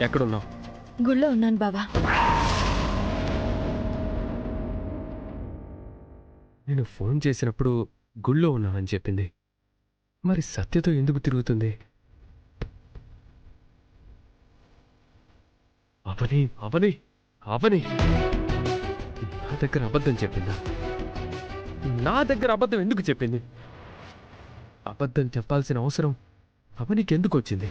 ఎక్కడున్నావు? గుళ్ళో ఉన్నాను బావా. నేను ఫోన్ చేసినప్పుడు గుళ్ళో ఉన్నానని చెప్పింది. మరి సత్యతో ఎందుకు తిరుగుతుంది? అవని అవని అవని నా దగ్గర అబద్ధం చెప్పిందా? నా దగ్గర అబద్ధం ఎందుకు చెప్పింది? అబద్ధం చెప్పాల్సిన అవసరం అవనికి ఎందుకు వచ్చింది?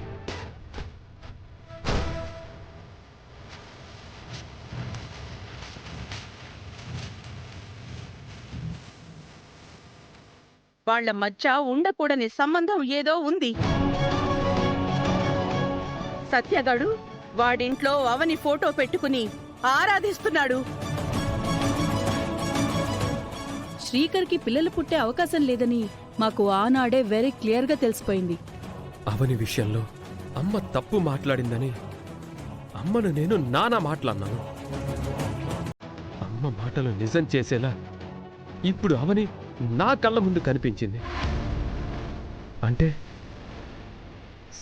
వాళ్ల మధ్య ఉండకూడని సంబంధం ఏదో ఉంది. సత్యగాడు వాడింట్లో అవని ఫోటో పెట్టుకుని ఆరాధిస్తున్నాడు. శ్రీకర్కి పిల్లలు పుట్టే అవకాశం లేదని మాకు ఆనాడే వెరీ క్లియర్గా తెలిసిపోయింది. అవని విషయంలో అమ్మ తప్పు మాట్లాడిందని అమ్మను నేను నానా మాట్లాడినాను. అమ్మ మాటలు నిజం చేసేలా ఇప్పుడు అవని నా కళ్ళ ముందు కనిపించింది. అంటే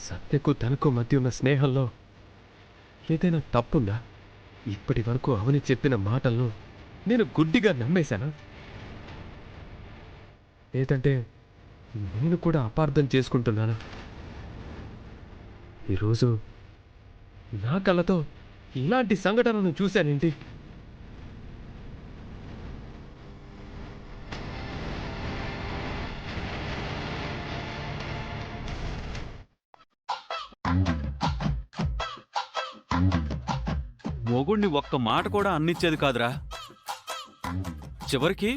సత్యకు తనకు మధ్య ఉన్న స్నేహంలో ఏదైనా తప్పుందా? ఇప్పటి వరకు అవని చెప్పిన మాటలను నేను గుడ్డిగా నమ్మేశానా? లేదంటే నేను కూడా అపార్థం చేసుకుంటున్నానా? ఈరోజు నా కళ్ళతో ఇలాంటి సంఘటనను చూశానేంటి? మొగుణ్ణి ఒక్క మాట కూడా అన్నిచ్చేది కాదురా. చివరికి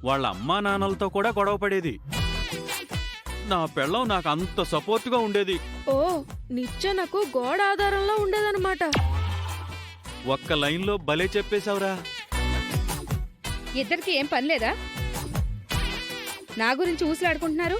వాళ్ళ అమ్మా నాన్నలతో కూడా గొడవ పడేది. నా పెళ్ళం నాకు అంత సపోర్ట్గా ఉండేది. ఓ నిత్య నాకు గోడ ఆధారంలో ఉండేదన్నమాట. ఒక్క లైన్లో భలే చెప్పేశావురా. ఇద్దరికి ఏం పని లేదా? నా గురించి ఊసులాడుకుంటున్నారు.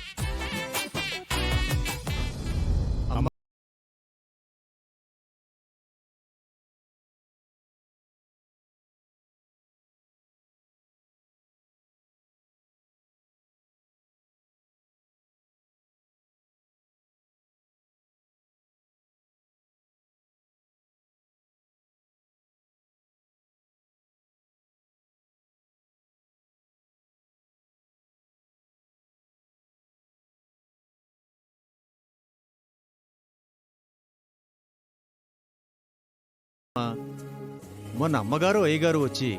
మొన్న అమ్మగారు అయ్యగారు వచ్చి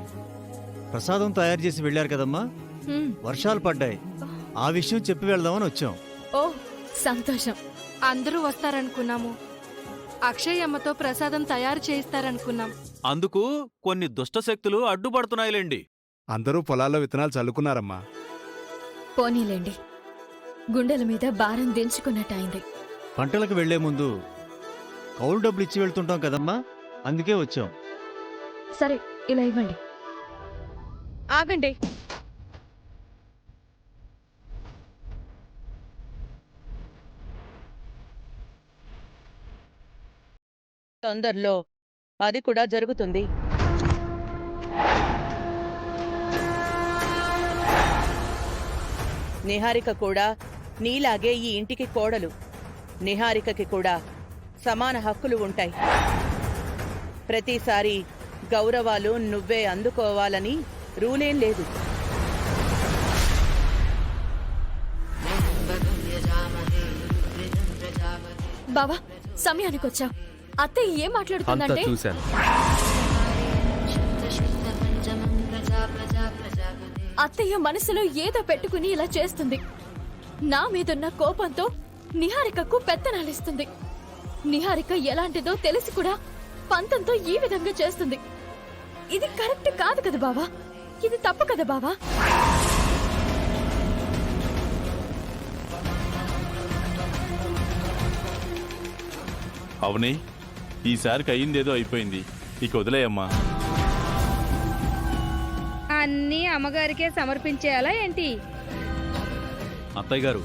ప్రసాదం తయారు చేసి వెళ్ళారు కదమ్మా. వర్షాలు పడ్డాయి, ఆ విషయం చెప్పి వెళ్దామని వచ్చాం. ఓ సంతోషం. అందరూ వస్తారనుకున్నాము. అక్షయ్ అమ్మతో ప్రసాదం తయారు చేయిస్తారనుకున్నాం. అందుకు కొన్ని దుష్టశక్తులు అడ్డుపడుతున్నాయిలేండి. అందరూ పొలాల్లో విత్తనాలు చల్లుకున్నారమ్మా. పోనీలేండి, గుండెల మీద భారం దించుకున్నట్టయింది. పంటలకు వెళ్లే ముందు కౌలు డబ్బులు ఇచ్చి వెళ్తుంటాం కదమ్మా, అందుకే వచ్చాం. సరే ఇలా ఇవ్వండి. ఆగండి. తొందరలో అది కూడా జరుగుతుంది. నిహారిక కూడా నీలాగే ఈ ఇంటికి కోడలు. నిహారికకి కూడా సమాన హక్కులు ఉంటాయి. ప్రతిసారి గౌరవాలు నువ్వే అందుకోవాలని రూలేం లేదు. బావా, సమయానికి వచ్చావు. అత్తయ్య ఏం మాట్లాడుతుందంటే, చూశాను. అత్తయ్య మనసులో ఏదో పెట్టుకుని ఇలా చేస్తుంది. నా మీదున్న కోపంతో నిహారికకు పెత్తనాలిస్తుంది. నిహారిక ఎలాంటిదో తెలిసి కూడా పంతంతో ఈ విధంగా చేస్తుంది. ఇది కరెక్ట్ కాదు కదా బావా, ఇది తప్పు కదా బావా. అవునే, ఈసారికి అయ్యిందేదో అయిపోయింది, ఇక వదిలేయమ్మా. అన్నీ అమ్మగారికే సమర్పించేయాలా ఏంటి? అత్తయ్య గారు,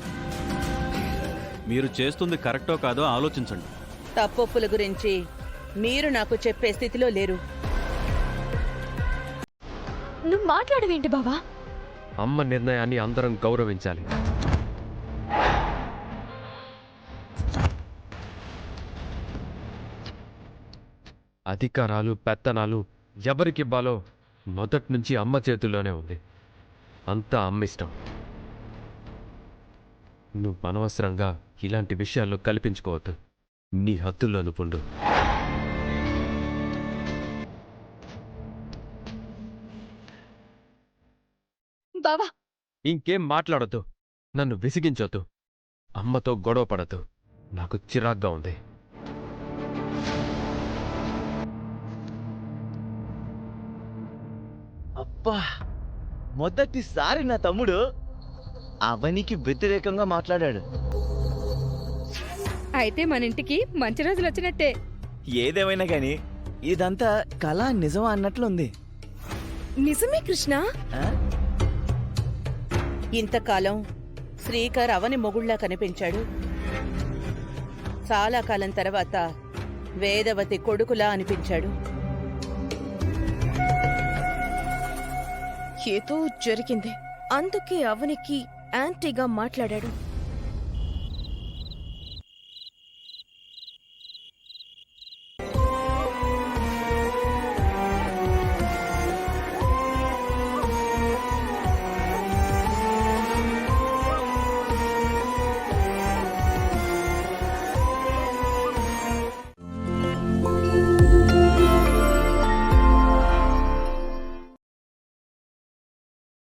మీరు చేస్తుంది కరెక్టో కాదో ఆలోచించండి. తప్పొప్పుల గురించి మీరు నాకు చెప్పే స్థితిలో లేరు. నువ్వు మాట్లాడవేంటి బావా? అమ్మ నిర్ణయాన్ని అందరం గౌరవించాలి. అధికారాలు పెత్తనాలు ఎవరికివ్వాలో మొదటి నుంచి అమ్మ చేతుల్లోనే ఉంది. అంతా అమ్మ ఇష్టం. నువ్వు అనవసరంగా ఇలాంటి విషయాల్లో కల్పించుకోవద్దు. నీ హద్దుల్లో నువ్వుండు. బావా, ఇంకేం మాట్లాడొద్దు. నన్ను విసిగించొద్దు. అమ్మతో గొడవ పడద్దు. నాకు చిరాగ్గా ఉంది. అబ్బా, మొదటిసారి నా తమ్ముడు అవనికి వ్యతిరేకంగా మాట్లాడాడు. అయితే మన ఇంటికి మంచి రోజులు వచ్చినట్టే. ఏదేమైనా గాని ఇదంతా కళ నిజం అన్నట్లుంది. నిజమే కృష్ణ. ఆ? ఇంతకాలం శ్రీకర్ అవని మొగుళ్లా కనిపించాడు. చాలా కాలం తర్వాత వేదవతి కొడుకులా అనిపించాడు. ఏదో జరిగింది, అందుకే అవనికి యాంటీగా మాట్లాడాడు.